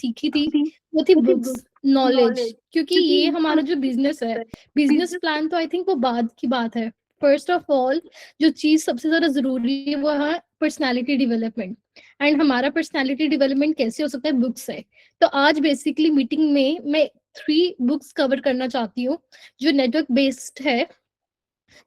सीखी थी वो थी बुक्स, नॉलेज, क्योंकि ये हमारा जो बिजनेस है, बिजनेस प्लान तो आई थिंक वो बाद की बात है। फर्स्ट ऑफ ऑल जो चीज सबसे ज्यादा जरूरी है वो है पर्सनालिटी डेवलपमेंट। एंड हमारा पर्सनालिटी डेवलपमेंट कैसे हो सकता है? बुक्स से। तो आज बेसिकली मीटिंग में मैं 3 बुक्स कवर करना चाहती हूँ जो नेटवर्क बेस्ड है,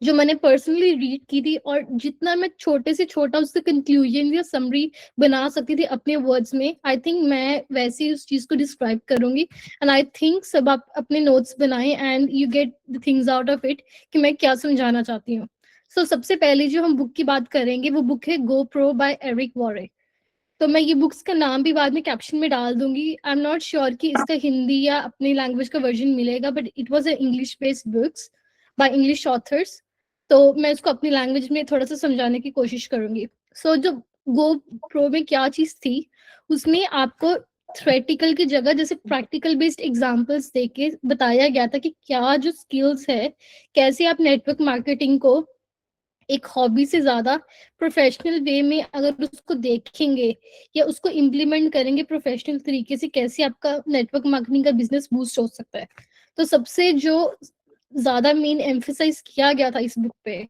जो मैंने पर्सनली रीड की थी, और जितना मैं छोटे से छोटा उससे कंक्लूजन या समरी बना सकती थी अपने वर्ड्स में, आई थिंक मैं वैसे ही उस चीज को डिस्क्राइब करूंगी। एंड आई थिंक सब आप अपने नोट्स बनाएं and you get the things out of it कि मैं क्या समझाना चाहती हूँ। सबसे पहले जो हम बुक की बात करेंगे वो बुक है गो प्रो बाय एरिक वॉरे। तो मैं ये बुक्स का नाम भी बाद में कैप्शन में डाल दूंगी। आई एम नॉट श्योर कि इसका हिंदी या अपनी लैंग्वेज का वर्जन मिलेगा, but it was English based books by English authors. तो मैं इसको अपनी लैंग्वेज में थोड़ा सा समझाने की कोशिश करूंगी। जो गो प्रो में क्या चीज थी, उसमें आपको थ्योरेटिकल की जगह जैसे प्रैक्टिकल बेस्ड एग्जांपल्स देके बताया गया था कि क्या जो स्किल्स है, कैसे आप नेटवर्क मार्केटिंग को एक हॉबी से ज्यादा प्रोफेशनल वे में अगर उसको देखेंगे या उसको इम्प्लीमेंट करेंगे प्रोफेशनल तरीके से, कैसे आपका नेटवर्क मार्केटिंग का बिजनेस बूस्ट हो सकता है। तो सबसे जो ज्यादा मेन एम्फेसाइज किया गया था इस बुक पे,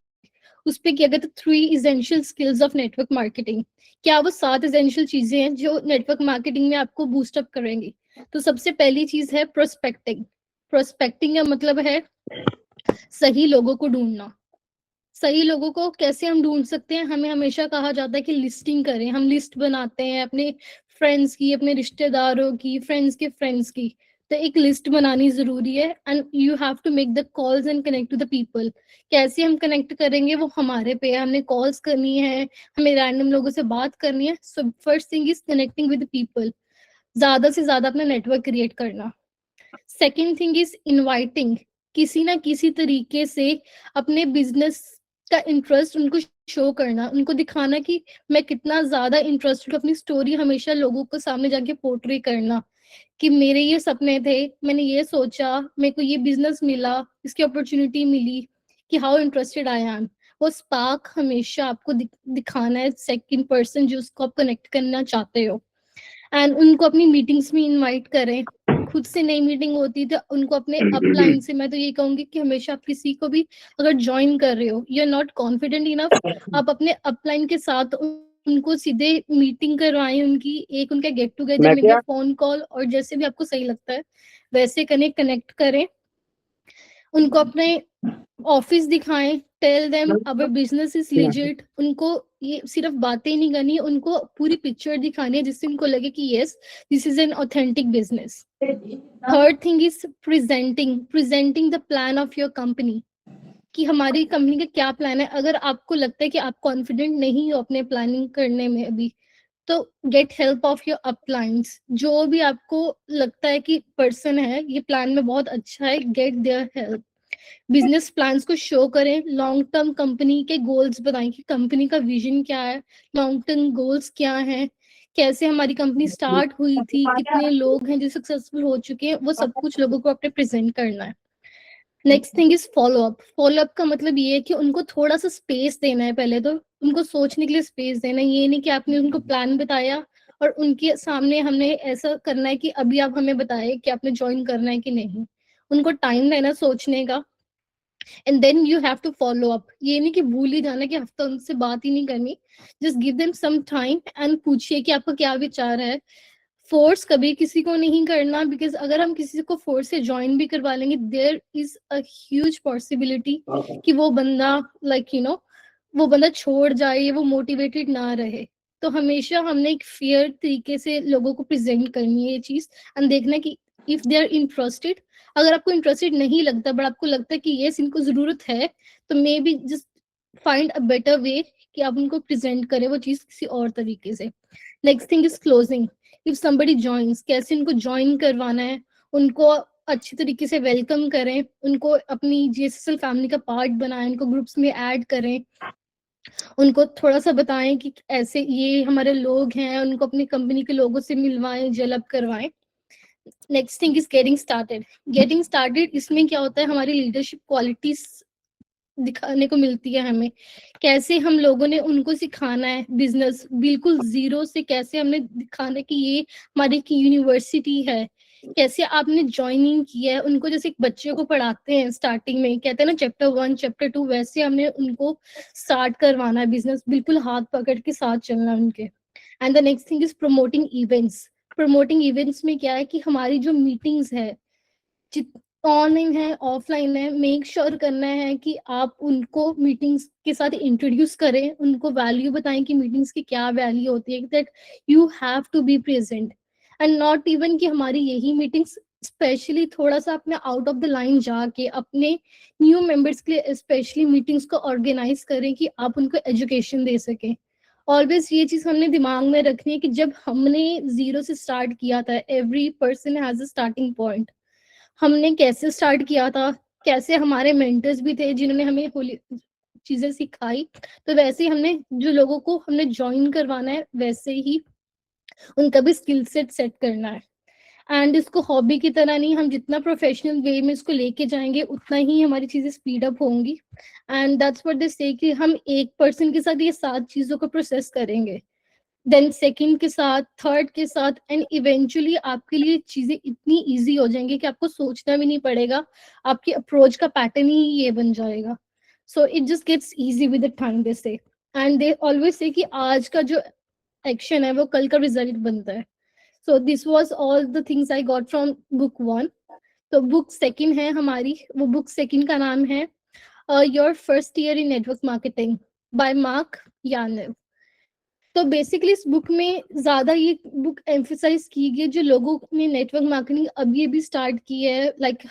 उस पे किया गया था 3 essential skills of network marketing. क्या वो 7 एसेंशियल चीजें हैं जो नेटवर्क मार्केटिंग में आपको बूस्ट अप करेंगी? तो सबसे पहली चीज है प्रोस्पेक्टिंग। प्रोस्पेक्टिंग का मतलब है सही लोगों को ढूंढना। सही लोगों को कैसे हम ढूंढ सकते हैं? हमें हमेशा कहा जाता है कि लिस्टिंग करें, हम लिस्ट बनाते हैं अपने फ्रेंड्स की, अपने रिश्तेदारों की, फ्रेंड्स के फ्रेंड्स की। तो एक लिस्ट बनानी जरूरी है and you have to make the calls and connect to the people. कैसे हम कनेक्ट करेंगे वो हमारे पे है, हमने कॉल्स करनी है, हमें रैंडम लोगों से बात करनी है। So first thing is connecting with people, ज्यादा से ज्यादा अपना नेटवर्क क्रिएट करना। सेकेंड थिंग इज इनवाइटिंग, किसी ना किसी तरीके से अपने बिजनेस का इंटरेस्ट उनको शो करना, उनको दिखाना कि मैं कितना ज्यादा इंटरेस्टेड हूँ, अपनी स्टोरी हमेशा लोगों को सामने जाके पोर्ट्रे करना कि मेरे ये सपने थे, मैंने ये सोचा, मेरे को ये बिजनेस मिला, इसकी अपॉर्चुनिटी मिली, कि हाउ इंटरेस्टेड आई एम। वो स्पार्क हमेशा आपको दिखाना है सेकंड पर्सन जो उसको आप कनेक्ट करना चाहते हो। एंड उनको अपनी मीटिंग्स में इनवाइट करें। खुद से नई मीटिंग होती तो उनको अपने अपलाइन से, मैं तो ये कहूंगी कि हमेशा आप किसी को भी अगर ज्वाइन कर रहे हो, you are not confident enough, आप अपने अपलाइन के साथ उनको सीधे मीटिंग करवाएं, उनकी एक उनका गेट टुगेदर में, फोन कॉल, और जैसे भी आपको सही लगता है वैसे कनेक्ट करें। उनको अपने ऑफिस दिखाएं, tell them our business is legit. उनको ये सिर्फ बातें नहीं करनी, उनको पूरी पिक्चर दिखानी है जिससे उनको लगे कि yes this is an authentic business. Third thing is presenting the plan of your company, कि हमारी कंपनी का क्या प्लान है। अगर आपको लगता है कि आप कॉन्फिडेंट नहीं हो अपने प्लानिंग करने में अभी, तो गेट हेल्प ऑफ योर अपलाइंस। जो भी आपको लगता है कि पर्सन है ये प्लान में बहुत अच्छा है, get their help. Business plans को शो करें, लॉन्ग टर्म कंपनी के गोल्स बताएं कि कंपनी का विजन क्या है, लॉन्ग टर्म गोल्स क्या हैं, कैसे हमारी कंपनी स्टार्ट हुई थी, कितने लोग हैं जो सक्सेसफुल हो चुके हैं, वो सब कुछ लोगों को अपने प्रेजेंट करना है। Next thing is follow up. Follow up का मतलब ये है कि उनको थोड़ा सा स्पेस देना है, पहले तो उनको सोचने के लिए स्पेस देना है। ये नहीं कि आपने उनको प्लान बताया और उनके सामने हमने ऐसा करना है कि अभी आप हमें बताए कि आपने ज्वाइन करना है कि नहीं। उनको टाइम देना सोचने का, and then you have to follow up. ये नहीं कि भूल ही जाना कि हफ्ता उनसे बात ही नहीं करनी। Just give them some time and पूछिए कि आपका क्या विचार है। फोर्स कभी किसी को नहीं करना, बिकॉज अगर हम किसी को फोर्स से ज्वाइन भी करवा लेंगे, there is a huge possibility कि वो बंदा वो बंदा छोड़ जाए, वो मोटिवेटेड ना रहे। तो हमेशा हमने एक फेयर तरीके से लोगों को प्रेजेंट करनी है ये चीज, एंड देखना कि इफ दे आर इंटरेस्टेड। अगर आपको इंटरेस्टेड नहीं लगता बट आपको लगता है कि यस इनको जरूरत है, तो may be just find a better way कि आप उनको प्रेजेंट करें वो चीज किसी और तरीके से। Next thing is closing. If somebody joins, कैसे उनको ज्वाइन करवाना है, उनको अच्छी तरीके से वेलकम करें, उनको अपनी जीएसएसएल फैमिली का पार्ट बनाएं, उनको ग्रुप्स में ऐड करें, उनको थोड़ा सा बताएं कि ऐसे ये हमारे लोग हैं, उनको अपनी कंपनी के लोगों से मिलवाएं, जेलअप करवाएं। Next thing is getting started. इसमें क्या होता है, हमारी लीडरशिप क्वालिटीज दिखाने को मिलती है हमें, कैसे हम लोगों ने उनको सिखाना है बिजनेस बिल्कुल जीरो से, कैसे हमने दिखाना कि ये हमारी की यूनिवर्सिटी है, कैसे आपने ज्वाइनिंग किया है उनको, जैसे एक बच्चे को पढ़ाते हैं स्टार्टिंग में, कहते हैं ना चैप्टर 1 चैप्टर 2, वैसे हमने उनको स्टार्ट करवाना है बिजनेस, बिल्कुल हाथ पकड़ के साथ चलना है उनके। And the next thing is promoting events. Promoting events में क्या है कि हमारी जो मीटिंग्स है, ऑनलाइन है ऑफलाइन है, मेक श्योर करना है कि आप उनको मीटिंग्स के साथ इंट्रोड्यूस करें, उनको वैल्यू बताएं कि मीटिंग्स की क्या वैल्यू होती है, that you have to be present. And not even कि हमारी यही मीटिंग्स, स्पेशली थोड़ा सा अपने आउट ऑफ द लाइन जाके अपने न्यू मेंबर्स के लिए स्पेशली मीटिंग्स को ऑर्गेनाइज करें कि आप उनको एजुकेशन दे सकें। ऑलवेज ये चीज हमने दिमाग में रखनी है कि जब हमने जीरो से स्टार्ट किया था, every person has a starting point. हमने कैसे स्टार्ट किया था, कैसे हमारे मेंटर्स भी थे जिन्होंने हमें होली चीजें सिखाई, तो वैसे ही हमने जो लोगों को हमने ज्वाइन करवाना है वैसे ही उनका भी स्किल सेट सेट करना है। एंड इसको हॉबी की तरह नहीं, हम जितना प्रोफेशनल वे में इसको लेके जाएंगे उतना ही हमारी चीजें स्पीड अप होंगी। And that's what they say कि हम एक पर्सन के साथ ये 7 चीजों को प्रोसेस करेंगे, देन सेकंड के साथ, थर्ड के साथ, एंड इवेंचुअली आपके लिए चीजें इतनी इजी हो जाएंगी कि आपको सोचना भी नहीं पड़ेगा, आपकी अप्रोच का पैटर्न ही ये बन जाएगा। So it just gets easy with the time they say. And they always से कि आज का जो एक्शन है वो कल का रिजल्ट बनता है। सो this was all the things I got from book 1। तो बुक सेकंड है हमारी, वो बुक सेकंड का नाम है your first year in network marketing by Mark यानेव। तो बेसिकली इस बुक में ज्यादा ये बुक एम्फेसाइज की गई जो लोगों ने नेटवर्क मार्केटिंग अभी अभी स्टार्ट की है, लाइक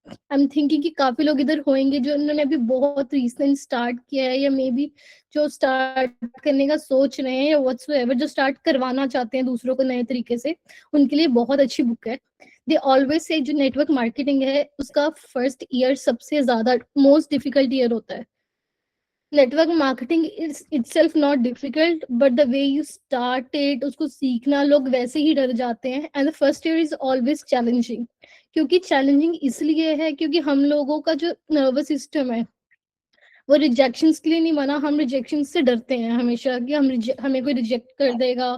आई एम थिंकिंग कि काफी लोग इधर होंगे जो उन्होंने अभी बहुत रिसेंट स्टार्ट किया है, या मे बी जो स्टार्ट करने का सोच रहे हैं, या व्हाट्सएवर जो स्टार्ट करवाना चाहते हैं दूसरों को नए तरीके से, उनके लिए बहुत अच्छी बुक है। दे ऑलवेज से जो नेटवर्क मार्केटिंग है उसका फर्स्ट ईयर सबसे ज्यादा मोस्ट डिफिकल्ट ईयर होता है। Network marketing is itself not difficult, but the way you start it, उसको सीखना लोग वैसे ही डर जाते हैं। And the first year is always challenging. क्योंकि चैलेंजिंग इसलिए है क्योंकि हम लोगों का जो नर्वस सिस्टम है वो रिजेक्शंस के लिए नहीं बना, हम रिजेक्शन से डरते हैं हमेशा कि हमें कोई रिजेक्ट कर देगा,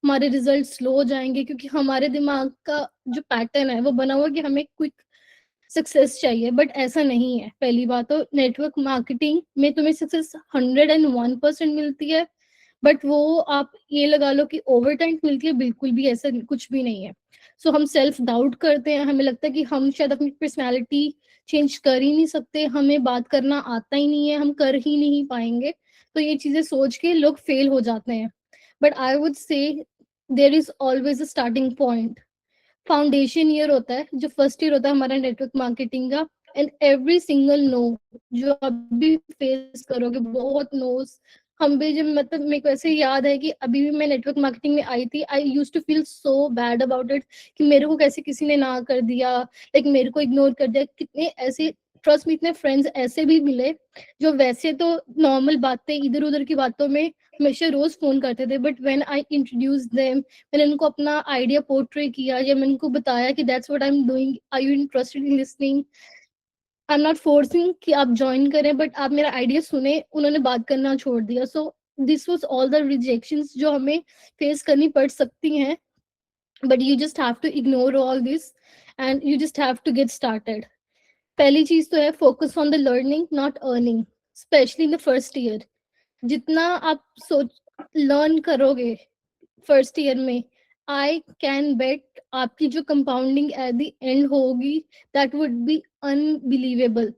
हमारे रिजल्ट स्लो हो जाएंगे, क्योंकि हमारे दिमाग का जो पैटर्न है वो बना हुआ है कि हमें क्विक सक्सेस चाहिए। बट ऐसा नहीं है। पहली बात तो नेटवर्क मार्केटिंग में तुम्हें सक्सेस 101% मिलती है, बट वो आप ये लगा लो कि ओवर टाइम मिलती है, बिल्कुल भी ऐसा कुछ भी नहीं है। सो हम सेल्फ डाउट करते हैं, हमें लगता है कि हम शायद अपनी पर्सनैलिटी चेंज कर ही नहीं सकते, हमें बात करना आता ही नहीं है, हम कर ही नहीं पाएंगे। तो ये चीजें सोच के लोग फेल हो जाते हैं। But I would say there is always a starting point. Foundation year होता है जो फर्स्ट ईयर होता है हमारा नेटवर्क मार्केटिंग का। एंड एवरी सिंगल नो जो अभी फेस करोगे, बहुत नोस। हम भी जब, मतलब मेरे को ऐसे याद है कि अभी भी मैं नेटवर्क मार्केटिंग में आई थी, I use to feel so bad about it कि मेरे को कैसे किसी ने ना कर दिया, लाइक मेरे को इग्नोर कर दिया। कितने ऐसे, ट्रस्ट में, इतने फ्रेंड्स ऐसे भी मिले जो वैसे तो नॉर्मल बातें इधर उधर की बातों में हमेशा रोज फोन करते थे, but when I introduce them, मैंने उनको अपना आइडिया पोर्ट्रे किया, या मैंने उनको बताया कि that's what I am doing, are you interested in listening, I am not forcing कि आप ज्वाइन करें, बट आप मेरा आइडिया सुने, उन्होंने बात करना छोड़ दिया। So this was all the rejections जो हमें फेस करनी पड़ सकती हैं, but you just have to ignore all this and you just have to get started. पहली चीज तो है focus on the learning not earning, specially in the first year. जितना आप सोच लर्न करोगे फर्स्ट ईयर में, आई कैन बेट आपकी जो कंपाउंडिंग एट द एंड होगी, दैट वुड बी अनबिलीवेबल।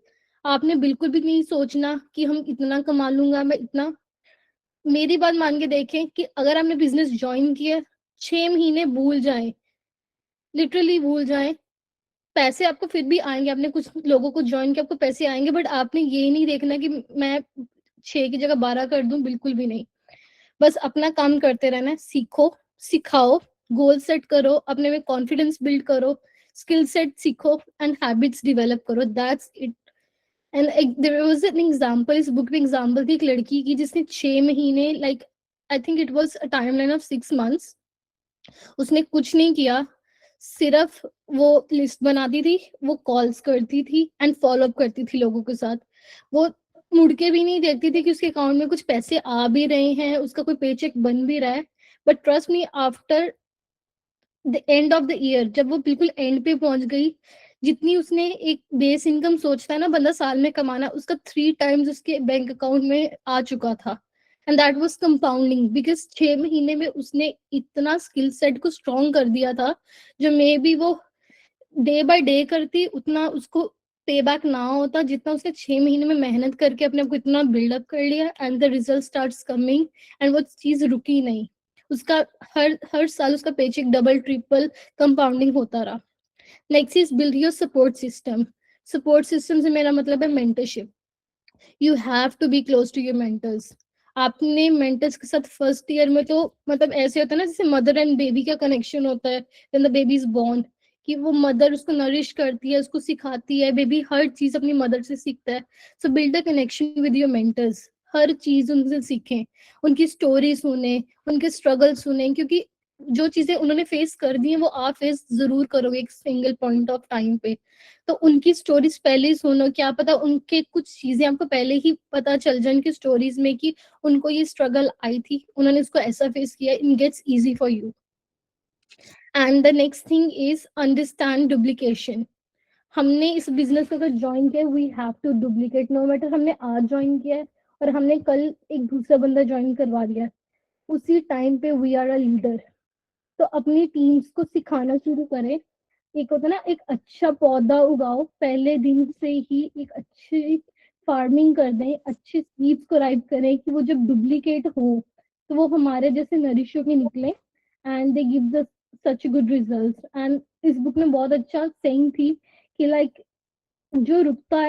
आपने बिल्कुल भी नहीं सोचना कि हम इतना कमा लूंगा, मैं इतना। मेरी बात मान के देखें कि अगर आपने बिजनेस ज्वाइन किया, 6 महीने भूल जाए, लिटरली भूल जाए, पैसे आपको फिर भी आएंगे। आपने कुछ लोगों को ज्वाइन किया, आपको पैसे आएंगे, बट आपने ये नहीं देखना कि मैं 6 की जगह 12 कर दूं, बिल्कुल भी नहीं। बस अपना काम करते रहना है, सीखो, सिखाओ, गोल सेट करो, अपने में कॉन्फिडेंस बिल्ड करो, स्किल सेट सीखो एंड हैबिट्स डेवलप करो, that's it. And there was an example, इस बुक में एग्जांपल थी एक लड़की की जिसने 6 महीने, like I think it was a timeline of 6 months, उसने कुछ नहीं किया, सिर्फ वो लिस्ट बनाती थी, वो कॉल्स करती थी एंड फॉलो अप करती थी लोगों के साथ। वो मुड़ के भी नहीं देखती थी कि उसके अकाउंट में कुछ पैसे आ भी रहे हैं, उसका कोई पेचेक बन भी रहा है। But trust me, after the end of the year, जब वो बिल्कुल एंड पे पहुंच गई, जितनी उसने एक बेस इनकम सोचता है ना बंदा साल में कमाना, उसका 3 टाइम्स उसके बैंक अकाउंट में आ चुका था। And that was compounding, because 6 महीने में उसने इतना स्किल सेट को स्ट्रॉन्ग कर दिया था, जो मे बी वो डे बाय डे करती उतना उसको पे बैक ना होता, जितना उसने 6 महीने में मेहनत करके अपने आप को इतना बिल्डअप कर लिया। And the result starts coming, and वो चीज रुकी नहीं। उसका हर हर साल उसका पेचेक डबल ट्रिपल कंपाउंडिंग होता रहा। Next is build your support system. Support system से मेरा मतलब है mentorship. You have to be close to your mentors. आपने मेंटर्स के साथ फर्स्ट ईयर में तो मतलब ऐसे होता है ना, जैसे मदर एंड बेबी का कनेक्शन होता है when the baby is born, कि वो मदर उसको नरिश करती है, उसको सिखाती है, बेबी हर चीज अपनी मदर से सीखता है। So build a connection with your mentors, हर चीज उनसे सीखें, उनकी स्टोरी सुने, उनके स्ट्रगल सुने, क्योंकि जो चीजें उन्होंने फेस कर दी हैं वो आप फेस जरूर करोगे एक सिंगल पॉइंट ऑफ टाइम पे। तो उनकी स्टोरीज पहले ही सुनो, क्या पता उनके कुछ चीजें आपको पहले ही पता चल जाए उनकी स्टोरीज में कि उनको ये स्ट्रगल आई थी, उन्होंने इसको ऐसा फेस किया, it gets easy for you. And the next thing is understand duplication. हमने इस बिजनेस को अगर ज्वाइन किया, we have to duplicate, no matter हमने आज ज्वाइन किया है और हमने कल एक दूसरा बंदा ज्वाइन करवा दिया, उसी टाइम पे वी आर अ लीडर। तो अपनी टीम्स को सिखाना शुरू करें। एक होता ना, एक अच्छा पौधा उगाओ, पहले दिन से ही एक अच्छी फार्मिंग कर दें, अच्छे सीड्स को राइप करें कि वो जब डुप्लीकेट हो तो वो हमारे जैसे नरिश के निकले, and they give the such good results. And इस बुक में बहुत अच्छा सेइंग थी कि लाइक जो रुकता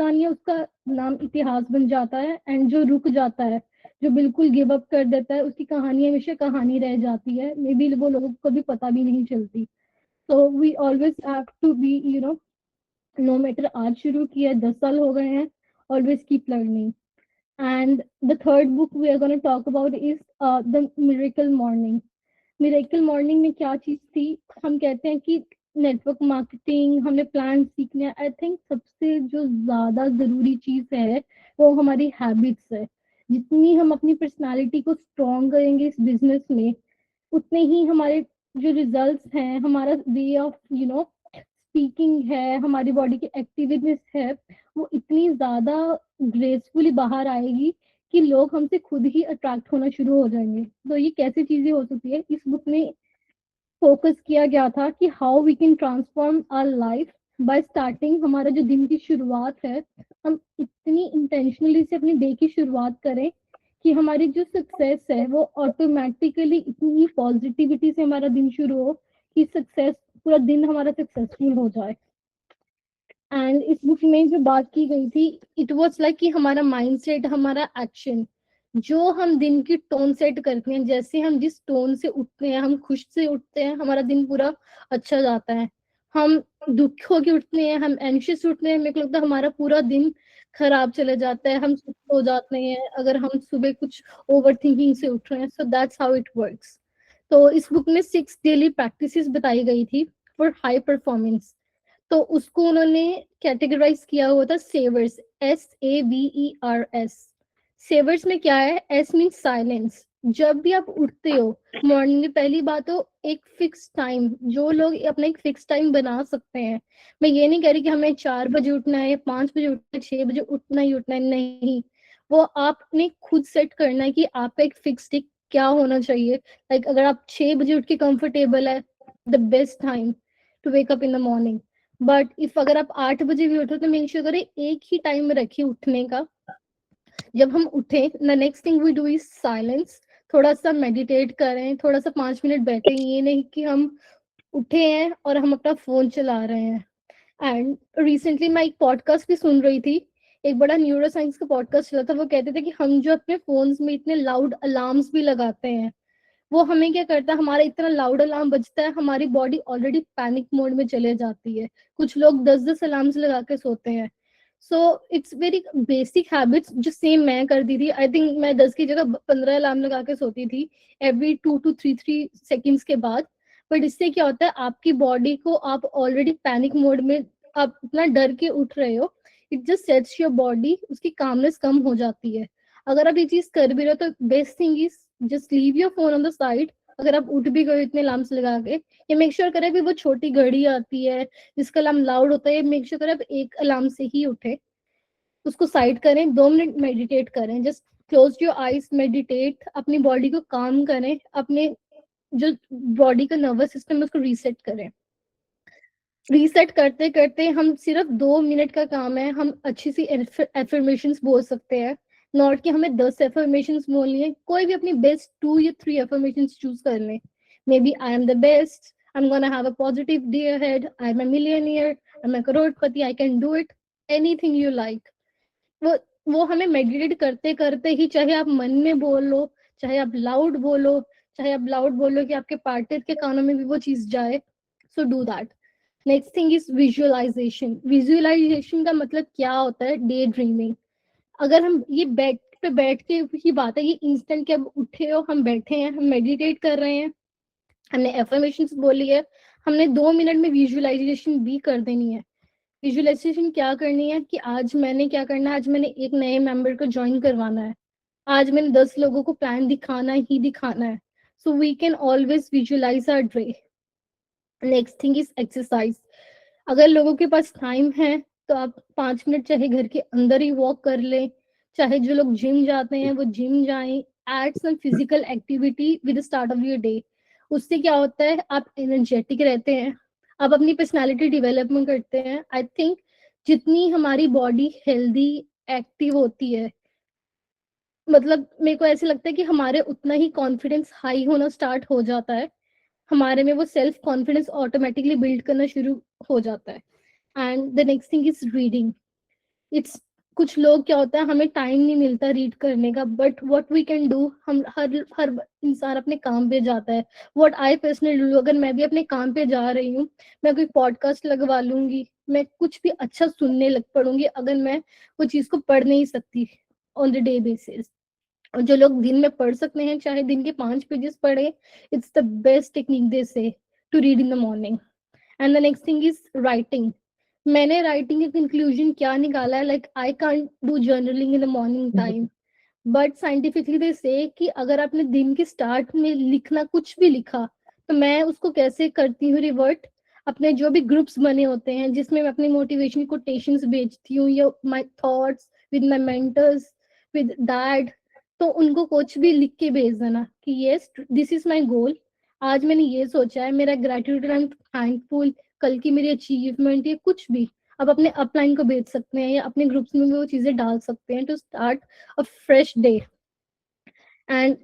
नहीं है उसका नाम इतिहास बन जाता है, एंड जो रुक जाता है, जो बिल्कुल गिव अप कर देता है, उसकी कहानी हमेशा कहानी रह जाती है, मे बी वो लोगों को भी पता भी नहीं चलती। So we always have to be, no matter आज शुरू किया 10 साल हो गए हैं, always keep learning. And the third book we are going to talk about is The Miracle Morning. Miracle morning में क्या चीज थी, हम कहते हैं कि नेटवर्क मार्केटिंग, हमें प्लान सीखने, आई थिंक सबसे जो ज्यादा जरूरी चीज है वो हमारी हैबिट्स है। जितनी हम अपनी पर्सनालिटी को स्ट्रॉन्ग करेंगे इस बिजनेस में, उतने ही हमारे जो रिजल्ट्स हैं, हमारा वे ऑफ स्पीकिंग है, हमारी बॉडी की एक्टिवनेस है, वो इतनी ज्यादा ग्रेसफुली बाहर आएगी कि लोग हमसे खुद ही अट्रैक्ट होना शुरू हो जाएंगे। तो ये कैसी चीजें हो सकती है, इस बुक में फोकस किया गया था कि how we can transform our life by starting. हमारा जो दिन की शुरुआत है, हम इतनी इंटेंशनली से अपने डे की शुरुआत करें कि हमारी जो सक्सेस है वो ऑटोमेटिकली इतनी पॉजिटिविटी से हमारा दिन शुरू हो कि सक्सेस, पूरा दिन हमारा सक्सेसफुल हो जाए। एंड इस बुक में जो बात की गई थी, इट वाज लाइक कि हमारा माइंडसेट, हमारा एक्शन, जो हम दिन की टोन सेट करते हैं, जैसे हम जिस टोन से उठते हैं, हम खुश से उठते हैं, हमारा दिन पूरा अच्छा जाता है। हम दुख होके उठते हैं, हम एंशियस उठते हैं, मेरे को लगता है हमारा पूरा दिन खराब चले जाता है, हम सुस्त हो जाते हैं अगर हम सुबह कुछ ओवर थिंकिंग से उठ रहे हैं। So that's how it works. तो इस बुक में 6 डेली प्रैक्टिसेस बताई गई थी फॉर हाई परफॉर्मेंस। तो उसको उन्होंने कैटेगराइज किया हुआ था सेवर्स, SAVERS। सेवर्स में क्या है, S मीन साइलेंस। जब भी आप उठते हो मॉर्निंग में, पहली बात तो एक फिक्स टाइम, जो लोग अपना एक फिक्स टाइम बना सकते हैं। मैं ये नहीं कह रही कि हमें 4 बजे उठना है, 5 बजे उठना है, 6 बजे उठना ही उठना है, नहीं। वो आपने खुद सेट करना है कि आपका एक फिक्स डे क्या होना चाहिए। लाइक अगर आप 6 बजे उठ के कंफर्टेबल है, the best time to wake up in the morning. But if अगर आप 8 बजे भी उठो तो मेक श्योर करें एक ही टाइम रखिए उठने का। जब हम उठे, the next thing we do is silence. थोड़ा सा मेडिटेट करें, थोड़ा सा 5 मिनट बैठे, ये नहीं कि हम उठे हैं और हम अपना फोन चला रहे हैं। एंड रिसेंटली मैं एक पॉडकास्ट भी सुन रही थी, एक बड़ा न्यूरो साइंस का पॉडकास्ट चला था, वो कहते थे कि हम जो अपने फोन्स में इतने लाउड अलार्म्स भी लगाते हैं, वो हमें क्या करता है, हमारा इतना लाउड अलार्म बजता है, हमारी बॉडी ऑलरेडी पैनिक मोड में चले जाती है। कुछ लोग 10-10 अलार्म्स लगा के सोते हैं। So it's very basic habits जो सेम मैं करती थी। आई थिंक मैं 10 की जगह 15 अलार्म लगा के सोती थी एवरी 2 to 3 सेकेंड्स के बाद। बट इससे क्या होता है, आपकी बॉडी को, आप ऑलरेडी पैनिक मोड में, आप इतना डर के उठ रहे हो, it just sets your body, उसकी कामनेस कम हो जाती है। अगर आप ये चीज कर भी रहे हो तो best thing is just leave your phone on the side. अगर आप उठ भी गए इतने अलार्म्स लगा के, या मेक श्योर करें भी वो छोटी घड़ी आती है जिसका अलार्म लाउड होता है, मेक श्योर करें आप एक अलार्म से ही उठे, उसको साइड करें, 2 मिनट मेडिटेट करें, just close your eyes, meditate, अपनी बॉडी को काम करें, अपने जो बॉडी का नर्वस सिस्टम है उसको रीसेट करें। रीसेट करते करते हम सिर्फ 2 मिनट का काम है, हम अच्छी सी एफर्मेशंस बोल सकते हैं, नॉट कि हमें 10 एफर्मेशंस बोलनी है। कोई भी अपनी बेस्ट 2 या 3 एफर्मेशंस चूज कर लें। Maybe I am the best, I am gonna have a positive day ahead, I am a millionaire, I am a करोड़पति, I can do it, anything you like. वो वो हमें meditate करते करते ही, चाहे आप मन में बोलो, चाहे आप लाउड बोलो, चाहे आप लाउड बोलो कि आपके पार्टनर के कानों में भी वो चीज जाए, so do that. Next thing is visualization. Visualization का मतलब क्या होता है? Day dreaming. अगर हम ये बेड पे बैठ के की बात है, ये इंस्टेंट के अब उठे हो, हम बैठे हैं, हम मेडिटेट कर रहे हैं, हमने एफर्मेशंस बोली है, हमने 2 मिनट में विजुअलाइजेशन भी कर देनी है। विजुअलाइजेशन क्या करनी है कि आज मैंने क्या करना है, आज मैंने एक नए मेंबर को ज्वाइन करवाना है, आज मैंने 10 लोगों को प्लान दिखाना ही दिखाना है। So we can always visualize our day. Next thing is exercise. अगर लोगों के पास टाइम है तो आप 5 मिनट चाहे घर के अंदर ही वॉक कर लें, चाहे जो लोग जिम जाते हैं वो जिम जाएं, add some physical activity with the start of your day. उससे क्या होता है, आप एनर्जेटिक रहते हैं, आप अपनी पर्सनालिटी डेवलपमेंट करते हैं। आई थिंक जितनी हमारी बॉडी हेल्दी एक्टिव होती है, मतलब मेरे को ऐसे लगता है कि हमारे उतना ही कॉन्फिडेंस हाई होना स्टार्ट हो जाता है, हमारे में वो सेल्फ कॉन्फिडेंस ऑटोमेटिकली बिल्ड करना शुरू हो जाता है। And the next thing is reading. It's कुछ लोग क्या होता है, हमें टाइम नहीं मिलता रीड करने का, but what we can do, हम हर इंसान अपने काम पे जाता है। व्हाट आई पर्सनली डू, अगर मैं भी अपने काम पे जा रही हूँ, मैं कोई पॉडकास्ट लगवा लूंगी, मैं कुछ भी अच्छा सुनने लग पड़ूंगी, अगर मैं वो चीज को पढ़ नहीं सकती ऑन द डे बेसिस। और जो लोग दिन में पढ़ सकते हैं, चाहे दिन के 5 पेजेस पढ़े, it's the best technique they say to read in the morning. And the next thing is writing. मैंने राइटिंग के कंक्लूजन क्या निकाला है, like I can't do journaling in the morning time, but scientifically they say कि अगर आपने दिन के स्टार्ट में लिखना कुछ भी लिखा, तो मैं उसको कैसे करती हूँ रिवर्ट, अपने जो भी ग्रुप्स बने होते हैं जिसमें मैं अपनी मोटिवेशन कोटेशंस भेजती हूँ, या my thoughts with my mentors, with dad, तो उनको कुछ भी लिख के भेज देना कि yes this is my goal, आज मैंने ये सोचा है, मेरा ग्रेटिट्यूड, आई एम थैंकफुल, कल की मेरी अचीवमेंट, या कुछ भी आप अपने अपलाइन को भेज सकते हैं, या अपने ग्रुप्स में भी वो चीजें डाल सकते हैं to start a fresh day. And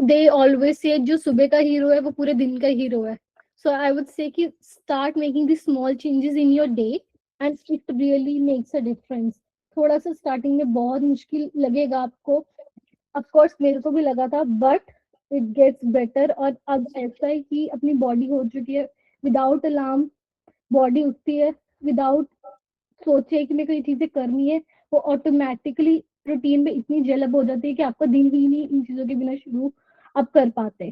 they always से जो सुबह का हीरो है वो पूरे दिन का हीरो है। सो आई वुड से कि start making the small changes in your day and it really makes a difference. थोड़ा सा स्टार्टिंग में बहुत मुश्किल लगेगा आपको, ऑफ कोर्स मेरे को भी लगा था, बट इट गेट्स बेटर। और अब ऐसा है कि अपनी बॉडी हो चुकी है, विदाउट अलार्म बॉडी उठती है, विदाउट सोचे कि मेरे को ये चीजें करनी है, वो ऑटोमेटिकली रूटीन में इतनी डेवलप हो जाती है कि आपका दिन ही नहीं इन चीजों के बिना शुरू आप कर पाते।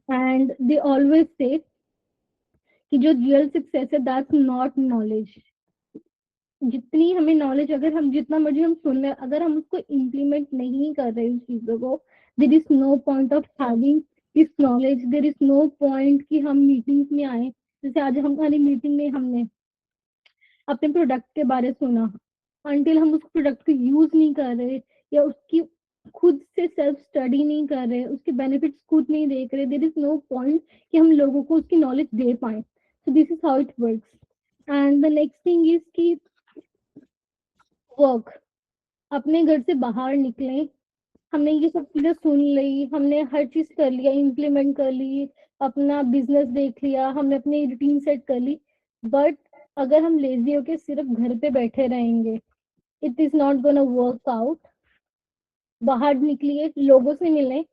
एंड दे ऑलवेज से कि जो रियल सक्सेस है दैट्स नॉट नॉलेज। जितनी हमें नॉलेज, अगर हम जितना मर्जी हम सुन रहे, अगर हम उसको इम्प्लीमेंट नहीं कर रहे उस चीजों को, there is no point of having this knowledge, there is no point कि हम मीटिंग्स में आए। जैसे आज हमारी मीटिंग में हमने अपने प्रोडक्ट के बारे सुना, अंटिल हम उस प्रोडक्ट को यूज नहीं कर रहे, या उसकी खुद से सेल्फ स्टडी नहीं कर रहे, उसके बेनिफिट्स खुद नहीं देख रहे, देर इज नो पॉइंट कि हम लोगों को उसकी नॉलेज दे पाए। So this is how it works. And the next thing is कि वर्क, अपने घर से बाहर निकले, हमने ये सब चीजें सुन ली, हमने हर चीज कर लिया, इम्प्लीमेंट कर ली, अपना बिजनेस देख लिया, हमने अपनी रूटीन सेट कर ली, बट अगर हम लेजी होके सिर्फ घर पे बैठे रहेंगे, it is not gonna work out. बाहर निकलिए, लोगों से मिलें,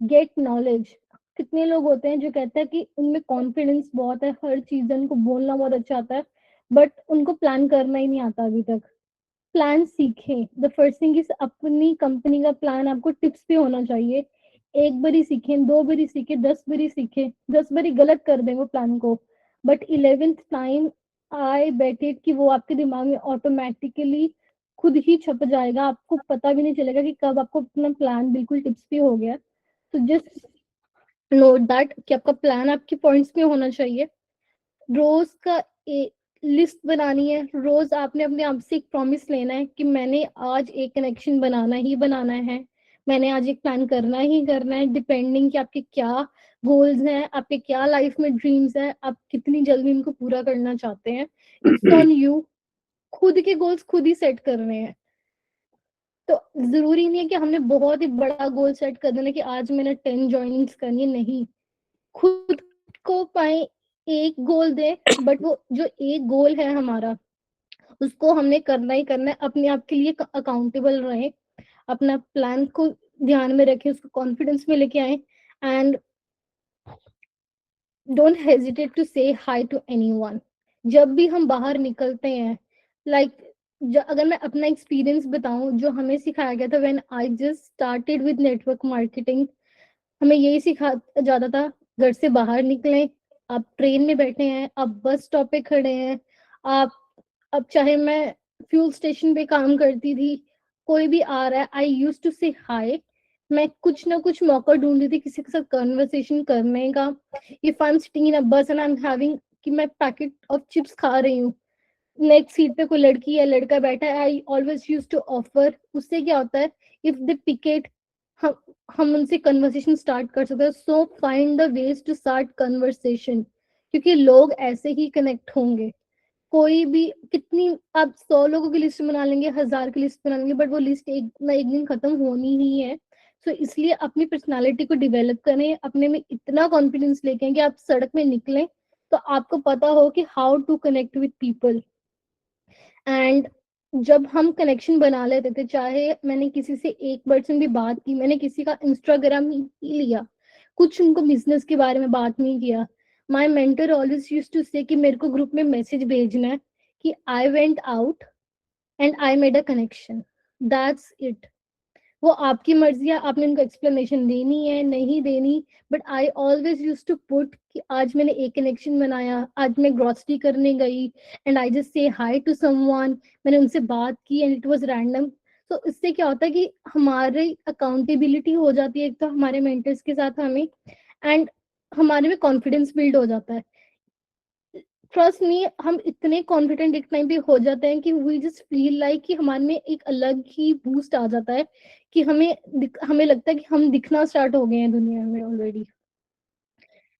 गेट नॉलेज। कितने लोग होते हैं जो कहते हैं कि उनमें कॉन्फिडेंस बहुत है, हर चीज उनको बोलना बहुत अच्छा आता है, बट उनको प्लान करना ही नहीं आता अभी तक। प्लान सीखें। द फर्स्ट थिंग इज अपनी कंपनी का प्लान आपको टिप्स पे होना चाहिए। एक बारी सीखें, 2 बारी सीखें, 10 बारी सीखें, 10 बारी गलत कर दें वो प्लान को, but 11th time I bet it कि वो आपके दिमाग में ऑटोमेटिकली खुद ही छप जाएगा, आपको पता भी नहीं चलेगा कि कब आपको अपना प्लान बिल्कुल टिप्स पे हो गया। तो जस्ट नोट दैट कि आपका प्लान आपके पॉइंट्स पे होना चाहिए। रोज का लिस्ट बनानी है, रोज आपने अपने आप से एक प्रॉमिस लेना है कि मैंने आज एक कनेक्शन बनाना ही बनाना है, मैंने आज एक प्लान करना ही करना है, डिपेंडिंग कि आपके क्या गोल्स हैं, आपके क्या लाइफ में ड्रीम्स हैं, आप कितनी जल्दी उनको पूरा करना चाहते हैं। इट्स ऑन यू, खुद के गोल्स खुद ही सेट करने हैं। तो जरूरी नहीं है कि हमने बहुत ही बड़ा गोल सेट कर देना कि आज मैंने 10 ज्वाइनिंग्स करनी है, नहीं। खुद को पाए एक गोल दे, बट वो जो एक गोल है हमारा उसको हमने करना ही करना है, अपने आप के लिए अकाउंटेबल रहे, अपना प्लान को ध्यान में रखें, उसको कॉन्फिडेंस में लेके आए, एंड डोंट हेजिटेट टू से हाई टू एनीवन। जब भी हम बाहर निकलते हैं, लाइक अगर मैं अपना एक्सपीरियंस बताऊं, जो हमें सिखाया गया था when I just started with network marketing, हमें यही सिखा जाता था, घर से बाहर निकलें, आप ट्रेन में बैठे हैं, आप बस स्टॉप पे खड़े हैं, आप अब चाहे मैं फ्यूल स्टेशन पे काम करती थी, कोई भी आ रहा है, आई यूज टू से हाय। मैं कुछ ना कुछ मौका ढूंढ रही थी किसी के साथ कन्वर्सेशन करने का। If I am sitting in a bus and I am having कि मैं पैकेट ऑफ चिप्स खा रही हूँ, नेक्स्ट सीट पे कोई लड़की या लड़का बैठा है, I always use to offer. उससे क्या होता है, इफ दे पिकेट, हम हम उनसे कन्वर्सेशन स्टार्ट कर सकते हैं। So find the ways to start conversation, क्योंकि लोग ऐसे ही कनेक्ट होंगे। कोई भी कितनी आप 100 लोगों की लिस्ट बना लेंगे, 1000 की लिस्ट बना लेंगे, बट वो लिस्ट एक ना एक दिन खत्म होनी ही है। सो इसलिए अपनी पर्सनालिटी को डेवलप करें, अपने में इतना कॉन्फिडेंस लेके आएं कि आप सड़क में निकलें तो आपको पता हो कि how to connect with people. And जब हम कनेक्शन बना लेते थे, चाहे मैंने किसी से 1% भी बात की, मैंने किसी का इंस्टाग्राम ही लिया, कुछ उनको बिजनेस के बारे में बात नहीं किया, my mentor always used to say कि मेरे को ग्रुप में मैसेज भेजना है कि I went out and I made a connection, that's it. वो आपकी मर्जी है, आपने उनको एक्सप्लेनेशन देनी है नहीं देनी, but I always use to put कि आज मैंने एक कनेक्शन बनाया, आज मैं ग्रोसरी करने गई and I just say hi to someone, मैंने उनसे बात की एंड इट वाज रैंडम। तो इससे क्या होता है कि हमारी अकाउंटेबिलिटी हो जाती है, एक तो हमारे मेंटर्स के साथ हमें, एंड हमारे में कॉन्फिडेंस बिल्ड हो जाता है। ट्रस्ट मी, हम इतने कॉन्फिडेंट एक टाइम पे हो जाते हैं कि वी जस्ट फील लाइक कि हमारे में एक अलग ही बूस्ट आ जाता है, कि हमें लगता है कि हम दिखना स्टार्ट हो गए हैं दुनिया में already.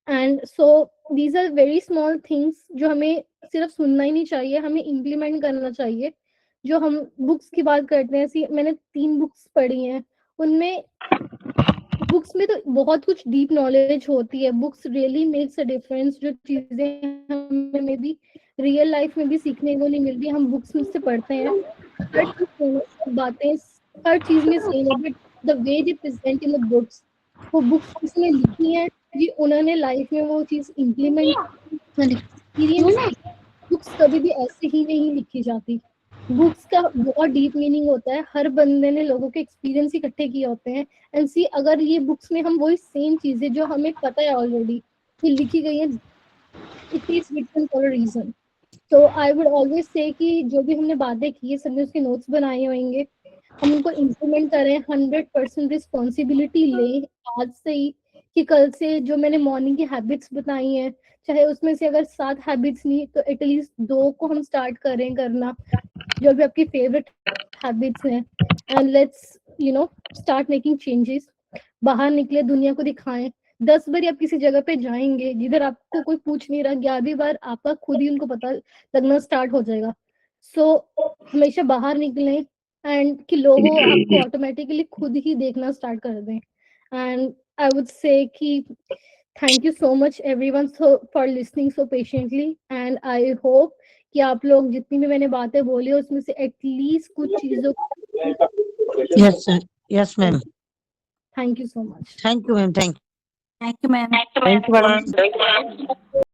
And so these are very small things जो हमें सिर्फ सुनना ही नहीं चाहिए, हमें इम्प्लीमेंट करना चाहिए। जो हम बुक्स की बात करते हैं, मैंने 3 बुक्स पढ़ी हैं, उनमें बुक्स में तो बहुत कुछ डीप नॉलेज होती है, books really makes a difference. जो चीजें हमें मे बी रियल लाइफ में भी सीखने को नहीं मिलती, हम बुक्स में से पढ़ते हैं, हर चीज बातें हर चीज में सेम है, but the way they present in the books, वो बुक्स किसने लिखी है, जी उन्होंने लाइफ में वो चीज इम्प्लीमेंट एक्सपीरियंस। बुक्स कभी भी ऐसे ही नहीं लिखी जाती, बुक्स का बहुत डीप मीनिंग होता है, हर बंदे ने लोगों के एक्सपीरियंस इकट्ठे किए होते हैं। एंड सी, अगर ये बुक्स में हम वही सेम चीजें जो हमें पता है ऑलरेडी ये लिखी गई है, it is written for a reason. तो आई वुड ऑलवेज से कि जो भी हमने बातें की है, सबने उसके नोट्स बनाए होंगे, हम उनको इम्प्लीमेंट करें, 100% रिस्पॉन्सिबिलिटी लें आज से ही, कि कल से जो मैंने मॉर्निंग की हैबिट्स बताई हैं, चाहे उसमें से अगर 7 हैबिट्स नहीं तो एटलीस्ट 2 को हम स्टार्ट करें करना, जो भी आपकी फेवरेट हैबिट्स हैं, and let's start making changes. बाहर निकले, दुनिया को दिखाएं। 10 बार आप किसी जगह पे जाएंगे जिधर आपको कोई पूछ नहीं रहा, 11वीं बार आपका खुद ही उनको पता लगना स्टार्ट हो जाएगा। सो हमेशा बाहर निकलें, एंड कि लोगों आपको ऑटोमेटिकली खुद ही देखना स्टार्ट कर दें। एंड आई वुड से कि thank you so much everyone for listening so patiently, and I hope कि आप लोग जितनी भी मैंने बातें बोली उसमें से एटलीस्ट कुछ चीजों Yes, sir. Yes, ma'am. Thank you so much. Thank you, ma'am. Thank Thank you, ma'am. you. Thank you, madam.